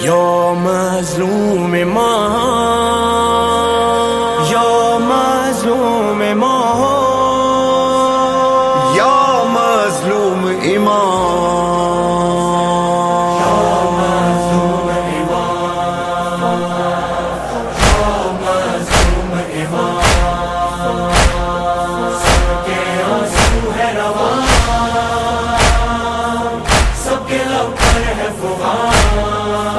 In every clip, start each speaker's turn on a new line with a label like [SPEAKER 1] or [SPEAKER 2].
[SPEAKER 1] يا مظلوم ما يا مظلوم ما
[SPEAKER 2] या मजलूम
[SPEAKER 1] सबके लब पर है फुगान,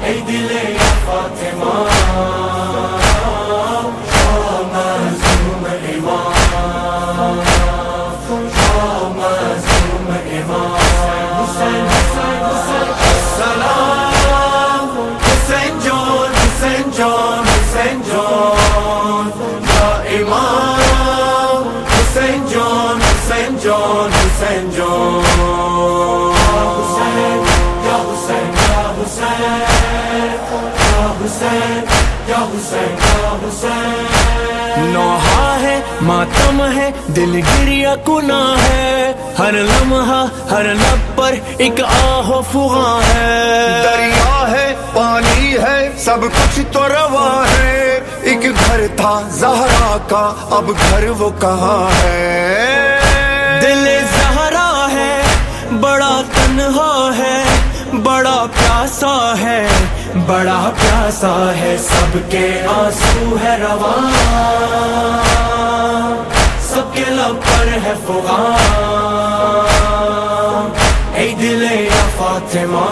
[SPEAKER 1] ऐ दिले या फातिमा, या मज़लूम इमाम, या मज़लूम इमाम। हुसैन हुसैन हुसैन सलाम, हुसैन जॉन हुसैन जॉन हुसैन जॉन, या इमाम हुसैन जॉन हुसैन जॉन हुसैन जॉन। नौहा है मातम है दिल गिरिया कुना है, हर लम्हा हर लब पर एक आहो फुगा है।
[SPEAKER 2] दरिया है पानी है सब कुछ तो रवा है, एक घर था ज़हरा का अब घर वो कहाँ है।
[SPEAKER 1] दिल ज़हरा है बड़ा तन्हा है, बड़ा प्यासा है बड़ा प्यासा है, सबके आंसू है रवा, सबके लब पर है फुगान, ऐ दिले या फातिमा।